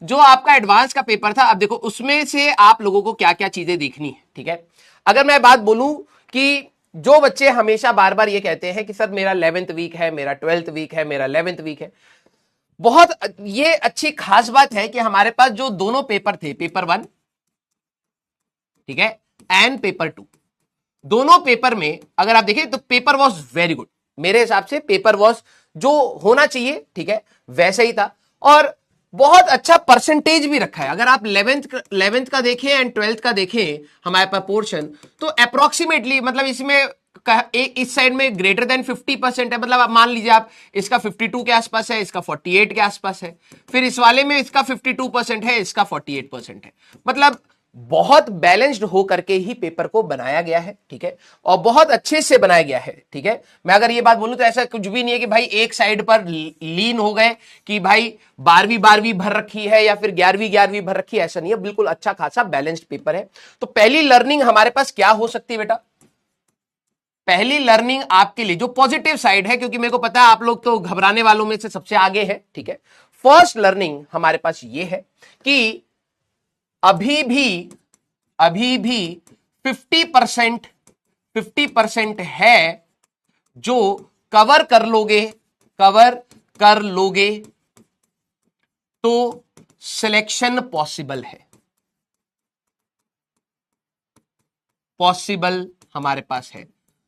जो आपका एडवांस का पेपर था, अब देखो उसमें से आप लोगों को क्या क्या चीजें देखनी है, ठीक है। अगर मैं बात बोलूं कि जो बच्चे हमेशा बार बार ये कहते हैं कि सर मेरा 11th वीक है, मेरा 12th वीक है, मेरा 11th वीक है, बहुत ये अच्छी खास बात है कि हमारे पास जो दोनों पेपर थे, पेपर 1, ठीक है, एंड पेपर 2, दोनों पेपर में अगर आप देखें तो पेपर वॉज वेरी गुड। मेरे हिसाब से पेपर वॉज जो होना चाहिए, ठीक है, वैसे ही था, और बहुत अच्छा परसेंटेज भी रखा है। अगर आप 11th का देखें एंड 12th का देखें हमारे पास पोर्शन, तो अप्रोक्सीमेटली मतलब इसमें इस साइड में ग्रेटर देन 50% है, मतलब आप मान लीजिए आप इसका 52 के आसपास है, इसका 48 के आसपास है, फिर इस वाले में इसका 52% है, इसका 48% है। मतलब बहुत बैलेंस्ड हो करके ही पेपर को बनाया गया है, ठीक है, और बहुत अच्छे से बनाया गया है, ठीक है। मैं अगर ये बात बोलूं तो ऐसा कुछ भी नहीं है कि भाई एक साइड पर लीन हो गए कि भाई 12वीं भर रखी है या फिर 11वीं भर रखी है, ऐसा नहीं है, बिल्कुल अच्छा खासा बैलेंस्ड पेपर है। तो पहली लर्निंग हमारे पास क्या हो सकती है बेटा? पहली लर्निंग आपके लिए जो पॉजिटिव साइड है, क्योंकि मेरे को पता है आप लोग तो घबराने वालों में से सबसे आगे है, ठीक है। फर्स्ट लर्निंग हमारे पास ये है कि अभी भी 50% है जो कवर कर लोगे तो सिलेक्शन पॉसिबल है, पॉसिबल हमारे पास है।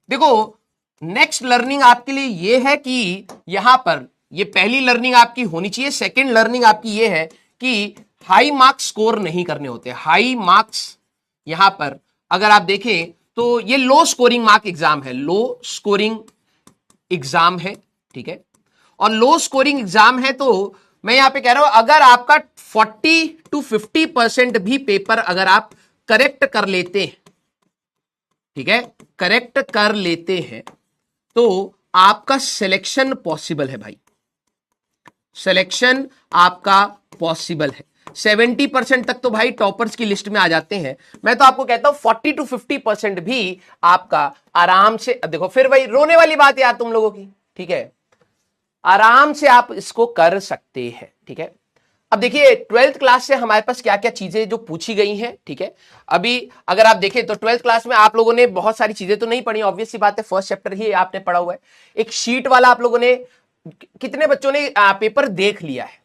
देखो नेक्स्ट लर्निंग आपके लिए ये है कि यहां पर ये पहली लर्निंग आपकी होनी चाहिए। सेकंड लर्निंग आपकी ये है कि हाई मार्क्स स्कोर नहीं करने होते। हाई मार्क्स यहां पर अगर आप देखें तो ये लो स्कोरिंग मार्क एग्जाम है, लो स्कोरिंग एग्जाम है, ठीक है। और लो स्कोरिंग एग्जाम है तो मैं यहां पे कह रहा हूं अगर आपका 40 to 50% भी पेपर अगर आप करेक्ट कर लेते हैं, ठीक है, करेक्ट कर लेते हैं तो आपका सिलेक्शन पॉसिबल है भाई, सिलेक्शन आपका पॉसिबल है। 70% तक तो भाई टॉपर्स की लिस्ट में आ जाते हैं। मैं तो आपको कहता हूं 40 to 50% भी आपका आराम से, देखो फिर वही रोने वाली बात यार तुम लोगों की, ठीक है, आराम से आप इसको कर सकते हैं, ठीक है। अब देखिए 12th क्लास से हमारे पास क्या क्या चीजें जो पूछी गई हैं, ठीक है। अभी अगर आप देखें तो 12th क्लास में आप लोगों ने बहुत सारी चीजें तो नहीं पढ़ी, ऑब्वियस सी बात है, फर्स्ट चैप्टर ही आपने पढ़ा हुआ है। एक शीट वाला आप लोगों ने, कितने बच्चों ने पेपर देख लिया है?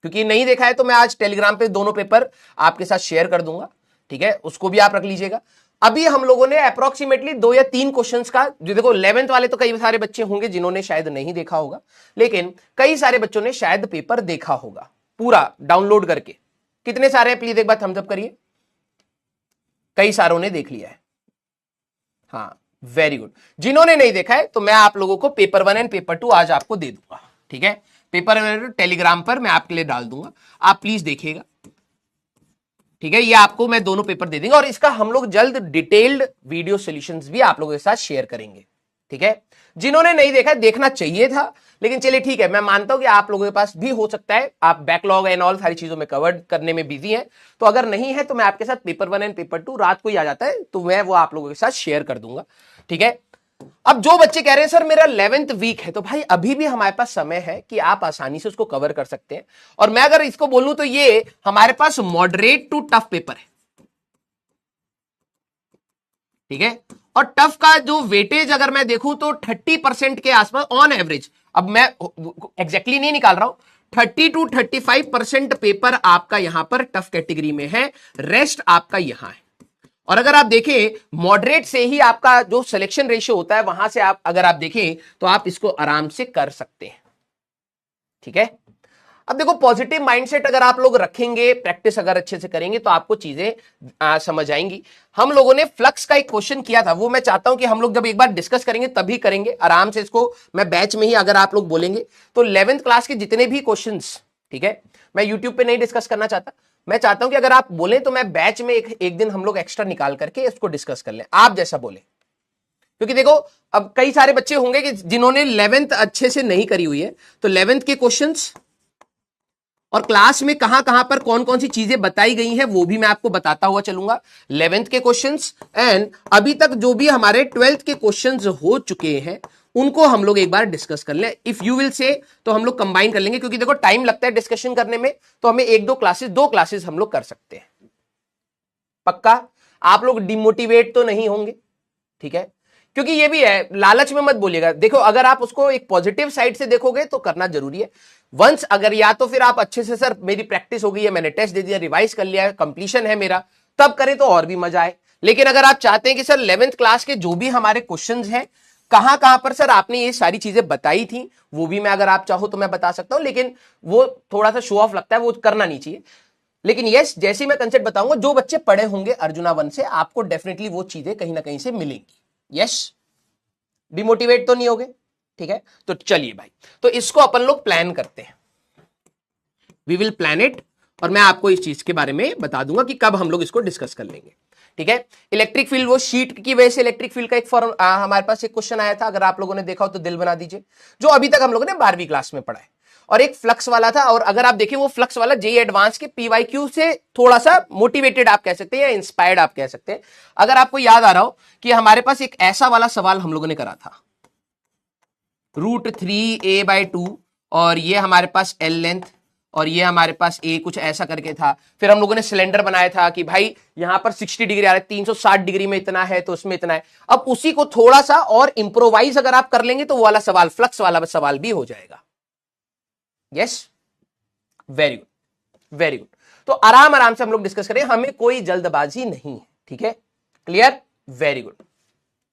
क्योंकि नहीं देखा है तो मैं आज टेलीग्राम पे दोनों पेपर आपके साथ शेयर कर दूंगा, ठीक है, उसको भी आप रख लीजिएगा। अभी हम लोगों ने अप्रोक्सीमेटली 2 या 3 क्वेश्चंस का, जो देखो 11th वाले तो कई सारे बच्चे होंगे जिन्होंने शायद नहीं देखा होगा, लेकिन कई सारे बच्चों ने शायद पेपर देखा होगा पूरा डाउनलोड करके। कितने सारे प्लीज एक बार थम्स अप करिए। कई सारों ने देख लिया है, हाँ वेरी गुड। जिन्होंने नहीं देखा है तो मैं आप लोगों को पेपर 1 एंड पेपर 2 आज आपको दे दूंगा, ठीक है। पेपर टेलीग्राम पर मैं आपके लिए डाल दूंगा, आप प्लीज देखिएगा, ठीक है। ये आपको मैं दोनों पेपर दे देंगे और इसका हम लोग जल्द डिटेल्ड वीडियो सॉल्यूशंस भी आप लोगों के साथ शेयर करेंगे, ठीक है। जिन्होंने नहीं देखा, देखना चाहिए था, लेकिन चलिए ठीक है, मैं मानता हूं कि आप लोगों के पास भी हो सकता है आप बैकलॉग एंड ऑल सारी चीजों में कवर करने में बिजी हैं, तो अगर नहीं है तो मैं आपके साथ पेपर 1 एंड पेपर 2 रात को ही आ जाता है तो मैं वो आप लोगों के साथ शेयर कर दूंगा, ठीक है। अब जो बच्चे कह रहे हैं सर मेरा 11th वीक है, तो भाई अभी भी हमारे पास समय है कि आप आसानी से उसको कवर कर सकते हैं। और मैं अगर इसको बोलूं तो ये हमारे पास मॉडरेट टू टफ पेपर है, ठीक है। और टफ का जो वेटेज अगर मैं देखूं तो 30% के आसपास ऑन एवरेज, अब मैं एग्जैक्टली नहीं निकाल रहा हूं, 30 to 35% पेपर आपका यहां पर टफ कैटेगरी में है, रेस्ट आपका यहां है। और अगर आप देखें मॉडरेट से ही आपका जो सिलेक्शन रेशियो होता है वहां से आप अगर आप देखें तो आप इसको आराम से कर सकते हैं, ठीक है। अब देखो पॉजिटिव माइंडसेट अगर आप लोग रखेंगे, प्रैक्टिस अगर अच्छे से करेंगे तो आपको चीजें समझ आएंगी। हम लोगों ने फ्लक्स का एक क्वेश्चन किया था, वो मैं चाहता हूं कि हम लोग जब एक बार डिस्कस करेंगे तभी करेंगे आराम से। इसको मैं बैच में ही अगर आप लोग बोलेंगे तो 11th क्लास के जितने भी क्वेश्चंस, ठीक है, मैं यूट्यूब पे नहीं डिस्कस करना चाहता, मैं चाहता हूं कि अगर आप बोले तो मैं बैच में एक दिन हम लोग एक्स्ट्रा निकाल करके इसको डिस्कस कर लें, आप जैसा बोले। क्योंकि देखो अब कई सारे बच्चे होंगे कि जिन्होंने 11th अच्छे से नहीं करी हुई है, तो 11th के क्वेश्चंस और क्लास में कहां कहां पर कौन कौन सी चीजें बताई गई हैं वो भी मैं आपको बताता हुआ चलूंगा। 11th के क्वेश्चंस एंड अभी तक जो भी हमारे 12th के क्वेश्चंस हो चुके हैं उनको हम लोग एक बार डिस्कस कर लें। इफ यू विल से तो हम लोग कंबाइन कर लेंगे, क्योंकि देखो टाइम लगता है डिस्कशन करने में, तो हमें एक दो क्लासेस हम लोग कर सकते हैं। पक्का आप लोग डिमोटिवेट तो नहीं होंगे? ठीक है, क्योंकि ये भी है, लालच में मत बोलिएगा। देखो अगर आप उसको एक पॉजिटिव साइड से देखोगे तो करना जरूरी है। वंस अगर या तो फिर आप अच्छे से सर मेरी प्रैक्टिस हो गई है, मैंने टेस्ट दे दिया, रिवाइज कर लिया है, कंप्लीशन है मेरा, तब करें तो और भी मजा आए। लेकिन अगर आप चाहते हैं कि सर 11th क्लास के जो भी हमारे क्वेश्चंस हैं, कहां कहां पर सर आपने ये सारी चीजें बताई थी, वो भी मैं अगर आप चाहो तो मैं बता सकता हूं, लेकिन वो थोड़ा सा शो ऑफ लगता है, वो करना नहीं चाहिए। लेकिन यस, जैसे मैं कंसेप्ट बताऊंगा, जो बच्चे पढ़े होंगे अर्जुना 1 से, आपको डेफिनेटली वो चीजें कहीं ना कहीं से मिलेंगी। यस, डिमोटिवेट तो नहीं होगे? ठीक है, तो चलिए भाई, तो इसको अपन लोग प्लान करते हैं, वी विल प्लान इट, और मैं आपको इस चीज के बारे में बता दूंगा कि कब हम लोग इसको डिस्कस कर लेंगे। ठीक है, इलेक्ट्रिक फील्ड, वो शीट की वजह से इलेक्ट्रिक फील्ड का एक फॉर्म हमारे पास एक क्वेश्चन आया था, अगर आप लोगों ने देखा हो तो दिल बना दीजिए, जो अभी तक हम लोगों ने 12वीं क्लास में पढ़ा है। और एक फ्लक्स वाला था, और अगर आप देखिए वो फ्लक्स वाला जेई एडवांस के पीवाईक्यू से थोड़ा सा मोटिवेटेड आप कह सकते हैं, या इंस्पायर्ड आप कह सकते हैं। अगर आपको याद आ रहा हो कि हमारे पास एक ऐसा वाला सवाल हम लोगों ने करा था, √3a/2, और ये हमारे पास एल लेंथ, और ये हमारे पास ए, कुछ ऐसा करके था। फिर हम लोगों ने सिलेंडर बनाया था कि भाई यहां पर 60 डिग्री आ रहा है, 360 डिग्री में इतना है तो उसमें इतना है। अब उसी को थोड़ा सा और इंप्रोवाइज अगर आप कर लेंगे तो वो वाला सवाल, फ्लक्स वाला सवाल भी हो जाएगा। Yes, very good, very good. तो आराम आराम से हम लोग डिस्कस करें, हमें कोई जल्दबाजी नहीं है। ठीक है, क्लियर, वेरी गुड,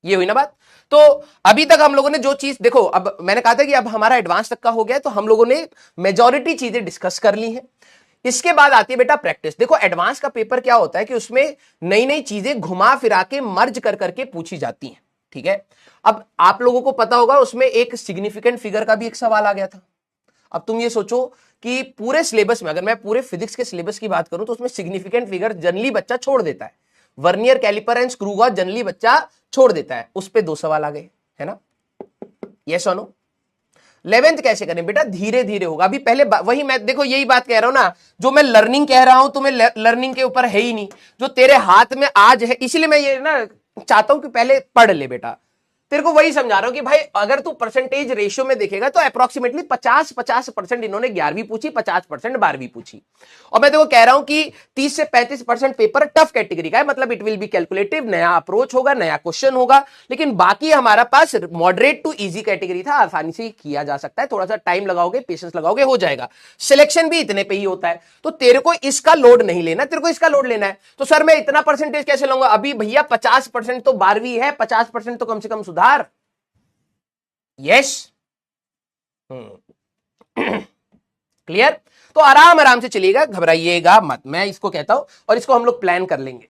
ये हुई ना बात। तो अभी तक हम लोगों ने जो चीज, देखो अब मैंने कहा था कि अब हमारा एडवांस तक का हो गया, तो हम लोगों ने मेजॉरिटी चीजें डिस्कस कर ली हैं। इसके बाद आती है बेटा प्रैक्टिस। देखो एडवांस का पेपर क्या होता है कि उसमें नई नई चीजें घुमा फिरा के मर्ज कर करके पूछी जाती हैं। ठीक है, अब आप लोगों को पता होगा उसमें एक सिग्निफिकेंट फिगर का भी एक सवाल आ गया था। अब तुम ये सोचो कि पूरे सिलेबस में, अगर मैं पूरे फिजिक्स के सिलेबस की बात करूं, तो उसमें सिग्निफिकेंट फिगर जनरली बच्चा छोड़ देता है, vernier caliper and screw gauge generally बच्चा छोड़ देता है। उस पे 2 सवाल आ गए, है ना? यस और नो? 11th कैसे करें बेटा? धीरे धीरे होगा। अभी पहले वही मैं, देखो यही बात कह रहा हूं ना, जो मैं लर्निंग कह रहा हूं तुम्हें लर्निंग के ऊपर है ही नहीं, जो तेरे हाथ में आज है, इसीलिए मैं ये ना चाहता हूं कि पहले पढ़ ले बेटा। तेरे को वही समझा रहा हूं कि भाई अगर तू परसेंटेज रेशियो में देखेगा तो अप्रोक्सीमेटली 50% इन्होंने 11वीं पूछी, 50% 12वीं पूछी। और मैं देखो कह रहा हूं कि 30 से 35% पेपर टफ कैटेगरी का है, मतलब इट विल बी कैलकुलेटिव, नया अप्रोच होगा, नया क्वेश्चन होगा। लेकिन बाकी हमारा पास मॉडरेट टू इजी कैटेगरी था, आसानी से किया जा सकता है, थोड़ा सा टाइम लगाओगे, पेशेंस लगाओगे, हो जाएगा। सिलेक्शन भी इतने पे ही होता है, तो तेरे को इसका लोड नहीं लेना, तेरे को इसका लोड लेना है। तो सर मैं इतना परसेंटेज कैसे लूंगा? अभी भैया 50% तो 12वीं है, 50% तो कम से कम सुधार। Yes, clear? तो आराम आराम से चलिएगा, घबराइएगा मत, मैं इसको कहता हूं, और इसको हम लोग प्लान कर लेंगे।